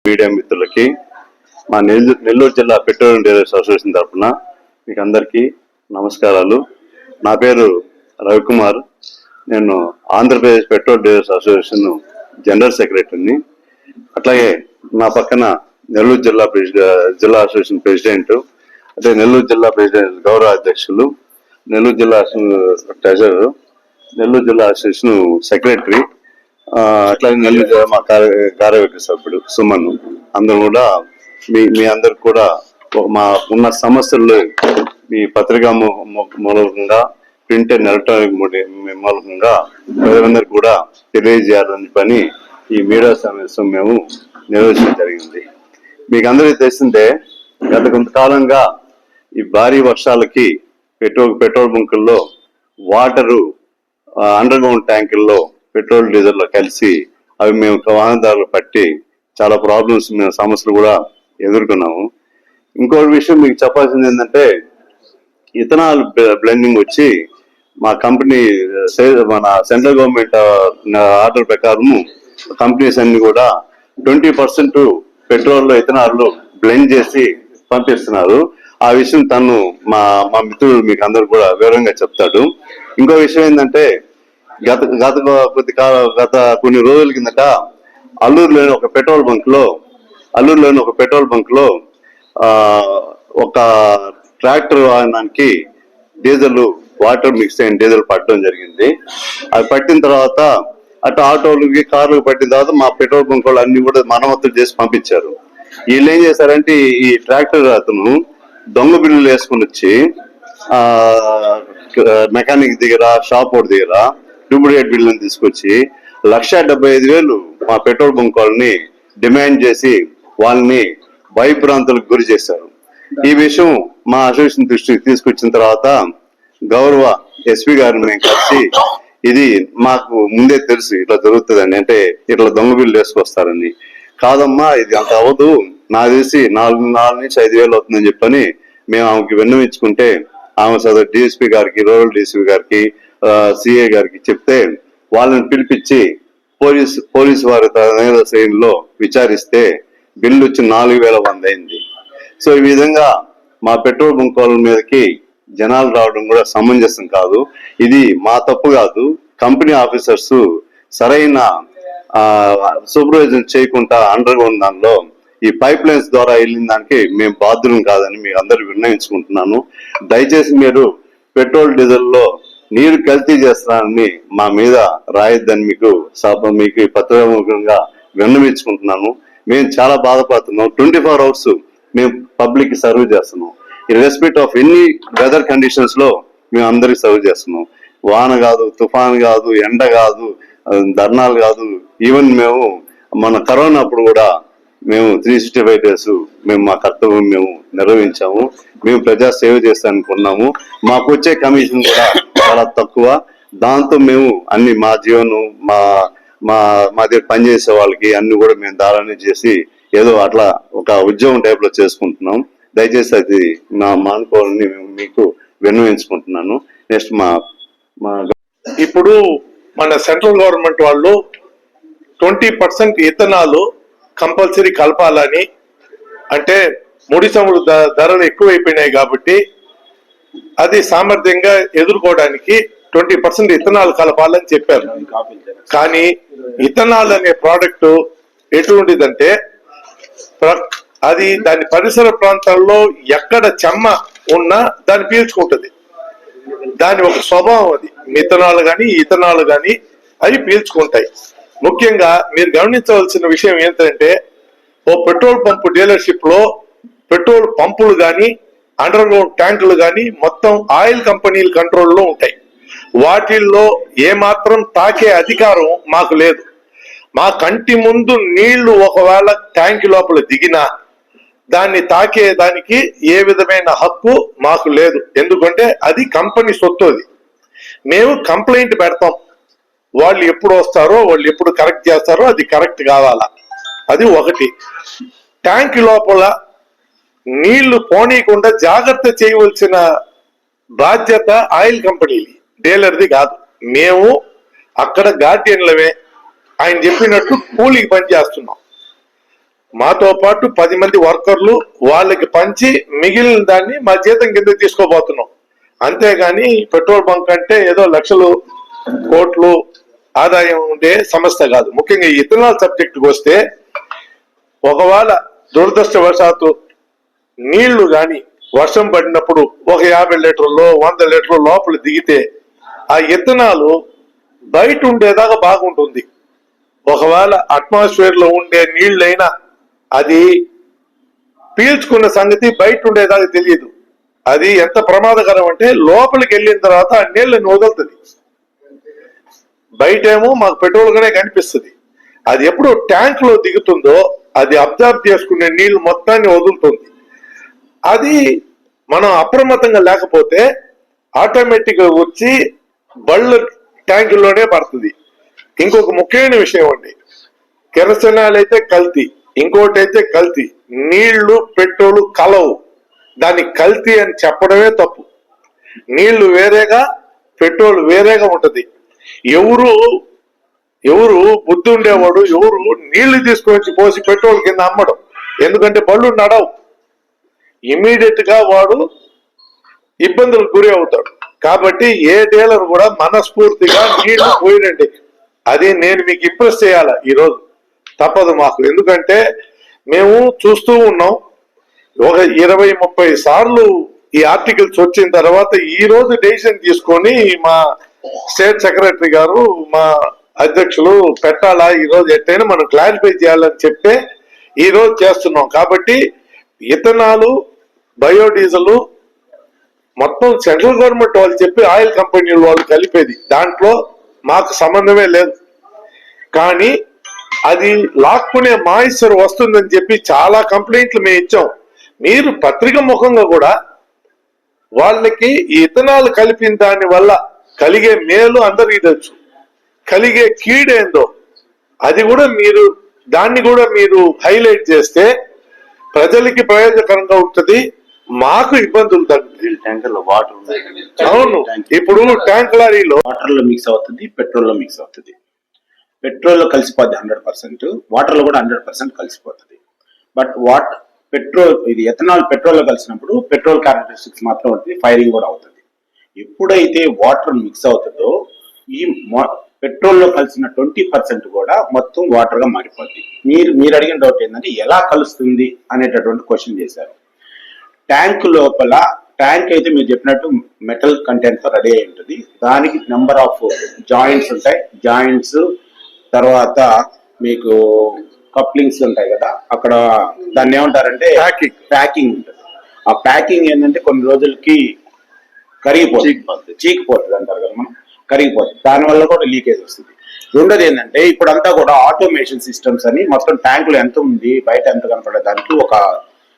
Media మిత్రులకి మా నెల్లూరు జిల్లా పెట్రోలియం డీలర్స్ అసోసియేషన్ తరఫున మీకు అందరికీ నమస్కారాలు. నా పేరు రవికుమార్. నేను Andhra Pradesh petrol dealers association general సెక్రటరీని. అట్లాగే నా పక్కన నెల్లూరు జిల్లా అసోసియేషన్ ప్రెసిడెంట్, అంటే నెల్లూరు జిల్లా ప్రెసిడెంట్ గౌరవ అధ్యక్షులు, నెల్లూరు జిల్లా ట్రెజరర్, నెల్లూరు జిల్లా అసోసియేషన్ సెక్రటరీ, అట్లాగే నెల్లూరు జిల్లా మా కార్యవర్గ సభ్యుడు సుమన్. అందరూ కూడా మీ అందరికి కూడా మా ఉన్న సమస్యల్లో మీ పత్రికా మూలకంగా, ప్రింట్ అండ్ ఎలక్ట్రానిక్ మూలకంగా ప్రజలందరూ కూడా తెలియజేయాలని పని ఈ మీడియా సమావేశం మేము నిర్వహించడం జరిగింది. మీకు అందరికీ తెలిసిందే, గత కొంతకాలంగా ఈ భారీ వర్షాలకి పెట్రోల్ బంకుల్లో వాటరు అండర్ గ్రౌండ్ ట్యాంకుల్లో పెట్రోల్ డీజిల్లో కలిసి అవి మేము వాహనదారులు పట్టి చాలా ప్రాబ్లమ్స్, మేము సమస్యలు కూడా ఎదుర్కొన్నాము. ఇంకొక విషయం మీకు చెప్పాల్సింది ఏంటంటే, ఇథనాల్ బ్లెండింగ్ వచ్చి మా కంపెనీ మన సెంట్రల్ గవర్నమెంట్ ఆర్డర్ ప్రకారము కంపెనీస్ అన్ని కూడా 20% పెట్రోల్లో ఇథనాల్ బ్లెండ్ చేసి పంపిస్తున్నారు. ఆ విషయం తను మా మిత్రుడు మీకు అందరు కూడా వివరంగా చెప్తాడు. ఇంకో విషయం ఏంటంటే, గత కొన్ని రోజుల కిందట అల్లూరులోని ఒక పెట్రోల్ బంక్ లో ఒక ట్రాక్టర్ వాహనానికి డీజిల్ వాటర్ మిక్స్ అయిన డీజిల్ పట్టడం జరిగింది. అది పట్టిన తర్వాత అటు ఆటోలకి కార్లకు పట్టిన తర్వాత మా పెట్రోల్ బంక్ వాళ్ళు అన్ని కూడా మరమ్మతులు చేసి పంపించారు. వీళ్ళు ఏం చేశారంటే, ఈ ట్రాక్టర్ అతను దొంగ బిల్లులు వేసుకుని వచ్చి మెకానిక్ దగ్గర, షాప్ ఒకటి దగ్గర డూప్లికేట్ బిల్లుని తీసుకొచ్చి 1,75,000 మా పెట్రోల్ బంక్ వాళ్ళని డిమాండ్ చేసి వాళ్ళని భయభ్రాంతులకు గురి చేశారు. ఈ విషయం మా అసోసియేషన్ దృష్టికి తీసుకొచ్చిన తర్వాత గౌరవ ఎస్పీ గారిని మేము కలిసి, ఇది మాకు ముందే తెలుసు ఇట్లా జరుగుతుందని, అంటే ఇట్లా దొంగ బిల్లు వేసుకొస్తారని. కాదమ్మా, ఇది అంత అవ్వదు, నాకు తెలిసి 4 నుంచి 5,000 అవుతుందని చెప్పని మేము ఆమెకి విన్నవించుకుంటే, ఆమె సదరు డిఎస్పీ గారికి, రూరల్ డిఎస్పీ గారికి, సిఏ గారికి చెప్తే వాళ్ళని పిలిపించి పోలీసు వారి శ్రేణిలో విచారిస్తే బిల్లు వచ్చి 4,100 అయింది. సో ఈ విధంగా మా పెట్రోల్ బంక్ వాళ్ళ మీదకి జనాలు రావడం కూడా సమంజసం కాదు. ఇది మా తప్పు కాదు. కంపెనీ ఆఫీసర్స్ సరైన సూపర్వైజన్ చేయకుండా అండర్ గ్రౌండ్ దానిలో ఈ పైప్ లైన్స్ ద్వారా వెళ్ళిన దానికి మేము బాధ్యులం కాదని మీకు అందరూ విన్నవించుకుంటున్నాను. దయచేసి మీరు పెట్రోల్ డీజిల్లో నీరు కల్తీ చేస్తున్నారని మా మీద రాయొద్దని మీకు పత్రికాముఖంగా విన్నవించుకుంటున్నాను. మేము చాలా బాధపడుతున్నాం. 24 hours మేము పబ్లిక్ కి సర్వ్ చేస్తున్నాం. ఇర్రెస్పెక్ట్ ఆఫ్ ఎనీ వెదర్ కండిషన్స్ లో మేము అందరికి సర్వ్ చేస్తున్నాం. వాన కాదు, తుఫాన్ కాదు, ఎండ కాదు, ధర్నాలు కాదు. ఈవెన్ మేము మన కరోనా అప్పుడు కూడా మేము 365 days మేము మా కర్తవ్యం మేము నిర్వహించాము. మేము ప్రజా సేవ చేస్తానికి ఉన్నాము. మాకు వచ్చే కమిషన్ కూడా చాలా తక్కువ. దాంతో మేము అన్ని మా జీవనం మా దగ్గర పనిచేసే వాళ్ళకి అన్ని కూడా మేము దారాన్ని చేసి ఏదో అట్లా ఒక ఉద్యోగం టైప్ లో చేసుకుంటున్నాం. దయచేసి అది మానుకోవాలని మీకు విన్నవించుకుంటున్నాను. నెక్స్ట్ ఇప్పుడు మన సెంట్రల్ గవర్నమెంట్ వాళ్ళు 20% ఇథనాల్ కంపల్సరీ కలపాలని, అంటే ముడి చమురు ధరలు ఎక్కువైపోయినాయి కాబట్టి అది సామర్థ్యంగా ఎదుర్కోవడానికి 20% ఇథనాల్ కలపాలని చెప్పారు. కానీ ఇథనాల్ అనే ప్రోడక్ట్ ఎటువంటిదంటే, అది దాని పరిసర ప్రాంతాల్లో ఎక్కడ చెమ్మ ఉన్నా దాన్ని పీల్చుకుంటుంది. దాని ఒక స్వభావం అది. మిథనాల్ కానీ ఇథనాల్ కానీ అవి పీల్చుకుంటాయి. ముఖ్యంగా మీరు గమనించవలసిన విషయం ఏంటంటే, ఓ పెట్రోల్ పంపు డీలర్షిప్ లో పెట్రోల్ పంపులు కానీ, అండర్ గ్రౌండ్ ట్యాంకులు కానీ మొత్తం ఆయిల్ కంపెనీల కంట్రోల్లో ఉంటాయి. వాటిల్లో ఏమాత్రం తాకే అధికారం మాకు లేదు. మా కంటి ముందు నీళ్లు ఒకవేళ ట్యాంక్ లోపల దిగినా దాన్ని తాకేదానికి ఏ విధమైన హక్కు మాకు లేదు. ఎందుకంటే అది కంపెనీ సొత్తు. అది మేము కంప్లైంట్ పెడతాం. వాళ్ళు ఎప్పుడు వస్తారో, వాళ్ళు ఎప్పుడు కరెక్ట్ చేస్తారో అది కరెక్ట్ కావాలా. అది ఒకటి. ట్యాంక్ లోపల నీళ్లు పోనీయకుండా జాగ్రత్త చేయవలసిన బాధ్యత ఆయిల్ కంపెనీది, డీలర్ది కాదు. మేము అక్కడ గార్డియన్లమే. ఆయన చెప్పినట్టు కూలీకి పని చేస్తున్నాం. మాతో పాటు 10 మంది వర్కర్లు వాళ్ళకి పంచి మిగిలిన దాన్ని మా జీతం కింద తీసుకోబోతున్నాం. అంతేగాని పెట్రోల్ బంక్ అంటే ఏదో లక్షలు కోట్లు ఆదాయం ఉండే సంస్థ కాదు. ముఖ్యంగా ఈ ఇథనాల్ సబ్జెక్టుకి వస్తే ఒకవేళ దురదృష్టవశాత్తు నీళ్లు గాని వర్షం పడినప్పుడు ఒక 50 లీటర్లు 100 లీటర్లు లోపల దిగితే ఆ ఇథనాలు బయట ఉండేదాకా బాగుంటుంది. ఒకవేళ అట్మాస్ఫియర్ లో ఉండే నీళ్ళైనా అది పీల్చుకున్న సంగతి బయట ఉండేదాకా తెలియదు. అది ఎంత ప్రమాదకరం అంటే లోపలికి వెళ్ళిన తర్వాత ఆ నీళ్ళని వదులుతుంది. బయటేమో మాకు పెట్రోల్ గానే కనిపిస్తుంది. అది ఎప్పుడు ట్యాంక్ లో దిగుతుందో అది అబ్జర్వ్ చేసుకునే నీళ్లు మొత్తాన్ని వదులుతుంది. అది మనం అప్రమత్తంగా లేకపోతే ఆటోమేటిక్ గా వచ్చి బళ్ళు ట్యాంకుల్లోనే పడుతుంది. ఇంకొక ముఖ్యమైన విషయం అండి, కెరసనాలు అయితే కల్తీ, ఇంకోటి అయితే కల్తీ. నీళ్లు పెట్రోల్ కలవు, దాన్ని కల్తీ అని చెప్పడమే తప్పు. నీళ్లు వేరేగా పెట్రోల్ వేరేగా ఉంటది. ఎవరు బుద్ధి ఉండేవాడు ఎవరు నీళ్లు తీసుకొని పోసి పెట్రోల్ కింద అమ్మడం, ఎందుకంటే బళ్ళు నడవు. ఇమీడియట్ గా వాడు ఇబ్బందులకు గురి అవుతాడు. కాబట్టి ఏ డీలర్ కూడా మనస్ఫూర్తిగా నీళ్లు పోయినండి. అది నేను మీకు ఇంప్రెస్ చేయాలా ఈరోజు, తప్పదు మాకు. ఎందుకంటే మేము చూస్తూ ఉన్నాం, ఒక 20-30 సార్లు ఈ ఆర్టికల్స్ వచ్చిన తర్వాత ఈ రోజు డెసిషన్ తీసుకొని మా స్టేట్ సెక్రటరీ గారు మా అధ్యక్షులు పెట్టాలా, ఈ రోజు ఎట్టయినా మనం క్లారిఫై చేయాలని చెప్పే ఈ రోజు చేస్తున్నాం. కాబట్టి ఇథనాలు బయోడీజిల్ మొత్తం సెంట్రల్ గవర్నమెంట్ వాళ్ళు చెప్పి ఆయిల్ కంపెనీలు వాళ్ళు కలిపేది, దాంట్లో మాకు సంబంధమే లేదు. కానీ అది లాక్కునే మాయిశ్చర్ వస్తుందని చెప్పి చాలా కంప్లైంట్లు మేము ఇచ్చాం. మీరు పత్రిక ముఖంగా కూడా వాళ్ళకి ఈ ఇథనాల్ కలిపిన దాని వల్ల కలిగే మేలు అందరికీ తెలుసు, కలిగే కీడేందో అది కూడా మీరు దాన్ని కూడా మీరు హైలైట్ చేస్తే ప్రజలకి ప్రయోజనకరంగా ఉంటుంది, మాకు ఇబ్బందులు తగ్గుతాయి. ట్యాంకర్ లో వాటర్ ఉన్నాయి. అవును, ఇప్పుడు ట్యాంక్ లారీలో వాటర్ లో మిక్స్ అవుతుంది, పెట్రోల్ లో మిక్స్ అవుతుంది. పెట్రోల్ లో కలిసిపోద్ది 100%, వాటర్ లో కూడా 100% కలిసిపోతుంది. బట్ ఇది ఎథనాల్ పెట్రోల్ లో కలిసినప్పుడు పెట్రోల్ క్యారెక్టరిస్టిక్స్ మాత్రం ఉంటుంది, ఫైరింగ్ కూడా అవుతుంది. ఎప్పుడైతే వాటర్ మిక్స్ అవుతుందో ఈ పెట్రోల్ లో కలిసిన 20% కూడా మొత్తం వాటర్ గా మారిపోద్ది. మీరు అడిగిన డౌట్ ఏంటంటే ఎలా కలుస్తుంది అనేటటువంటి క్వశ్చన్ చేశారు. ట్యాంక్ లోపల ట్యాంక్ అయితే మీరు చెప్పినట్టు మెటల్ కంటెంట్ తో రెడీ అయి ఉంటుంది. దానికి నెంబర్ ఆఫ్ జాయింట్స్ ఉంటాయి. జాయింట్స్ తర్వాత మీకు కప్లింగ్స్ ఉంటాయి కదా, అక్కడ దాన్ని ఏమంటారంటే ప్యాకింగ్ ఉంటుంది. ఆ ప్యాకింగ్ ఏంటంటే కొన్ని రోజులకి కరిగిపోతుంది, చీకిపోతుంది అంటారు కదా మనం, కరిగిపోతుంది. దానివల్ల కూడా లీకేజ్ వస్తుంది. రెండోది ఏంటంటే ఇప్పుడంతా కూడా ఆటోమేషన్ సిస్టమ్స్ అని మొత్తం ట్యాంకులు ఎంత ఉంది బయట ఎంత కనపడే దానికి ఒక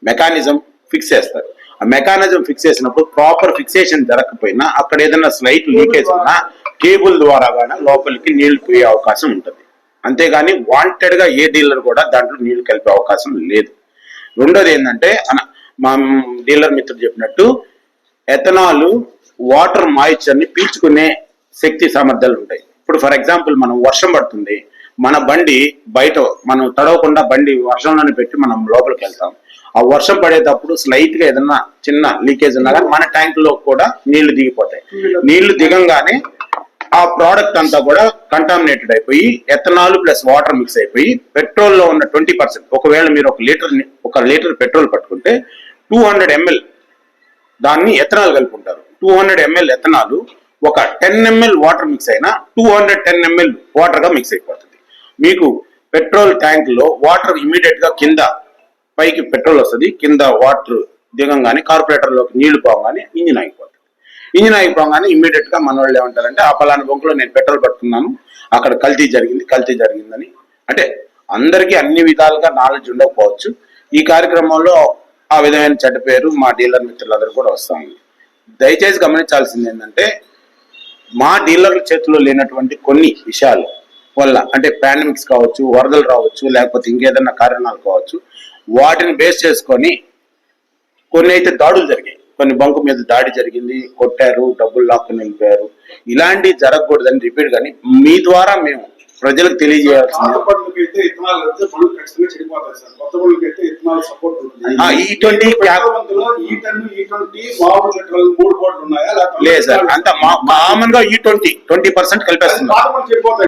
మెకానిజం ఫిక్స్ చేస్తారు. ఆ మెకానిజం ఫిక్స్ చేసినప్పుడు ప్రాపర్ ఫిక్సేషన్ జరగకపోయినా అక్కడ ఏదైనా స్లైట్ లీకేజ్ ఉన్నా కేబుల్ ద్వారా కానీ లోపలికి నీళ్లు పోయే అవకాశం ఉంటుంది. అంతేగాని వాంటెడ్ గా ఏ డీలర్ కూడా దాంట్లో నీళ్లు కలిపే అవకాశం లేదు. రెండోది ఏంటంటే మా డీలర్ మిత్రుడు చెప్పినట్టు ఎథనాల్ వాటర్ మాయిశ్చర్ ని పీల్చుకునే శక్తి సామర్థ్యాలు ఉంటాయి. ఇప్పుడు ఫర్ ఎగ్జాంపుల్ మనం వర్షం పడుతుంది, మన బండి బయట మనం తడవకుండా బండి వర్షంలోనే పెట్టి మనం లోపలికి వెళ్తాం. ఆ వర్షం పడేటప్పుడు స్లైట్ గా ఏదన్నా చిన్న లీకేజ్ ఉన్నా కానీ మన ట్యాంక్ లో కూడా నీళ్లు దిగిపోతాయి. నీళ్లు దిగంగానే ఆ ప్రోడక్ట్ అంతా కూడా కంటామినేటెడ్ అయిపోయి ఎథనాల్ ప్లస్ వాటర్ మిక్స్ అయిపోయి పెట్రోల్ లో ఉన్న 20%, ఒకవేళ మీరు ఒక లీటర్ పెట్రోల్ పట్టుకుంటే 200 ml దాన్ని ఎథనాల్ కలుపుకుంటారు. 200 ml ఎథనాల్ ఒక 10 ml వాటర్ మిక్స్ అయినా 210 ml వాటర్ గా మిక్స్ అయిపోతుంది. మీకు పెట్రోల్ ట్యాంక్ లో వాటర్ ఇమీడియట్ గా కింద పైకి పెట్రోల్ వస్తుంది, కింద వాటర్ దిగంగానే కార్పొరేటర్ లోకి నీళ్లు పోగానే ఇంజిన్ ఆగిపోతుంది. ఇంజిన్ ఆగిపోగానే ఇమీడియట్ గా మన వాళ్ళు ఏమంటారంటే ఆ పలానా బొంకులో నేను పెట్రోల్ పట్టుకున్నాను, అక్కడ కల్తీ జరిగిందని. అంటే అందరికీ అన్ని విధాలుగా నాలెడ్జ్ ఉండకపోవచ్చు. ఈ కార్యక్రమంలో ఆ విధమైన చెడ్డ పేరు మా డీలర్ మిత్రులందరూ కూడా వస్తాము. దయచేసి గమనించాల్సింది ఏంటంటే మా డీలర్ల చేతిలో లేనటువంటి కొన్ని విషయాలు వల్ల, అంటే పాండమిక్స్ కావచ్చు, వరదలు రావచ్చు, లేకపోతే ఇంకేదన్నా కారణాలు కావచ్చు, వాటిని బేస్ చేసుకొని కొన్ని అయితే దాడులు జరిగాయి. కొన్ని బంకు మీద దాడి జరిగింది, కొట్టారు, డబ్బులు లాక్కుని వెళ్ళిపోయారు. ఇలాంటివి జరగకూడదని రిపీట్. కానీ మీ ద్వారా మేము ప్రజలకు తెలియజేయాల్సింది పాత పళ్ళకైతే ఇత్తనాలు అయితే పళ్ళు ఖచ్చితంగా చెడిపోతాయి సార్. కొత్త పళ్ళకైతే ఇత్తనాలు సపోర్ట్ ఉంటుంది. E20 మందులో E10 E20 మామూలు లీటర్లు 3 కోట్లు ఉన్నాయా? లేదు సార్, అంత కామన్ గా E20 20% కలిపేస్తున్నారు. పాత పళ్ళు చెడిపోతాయి.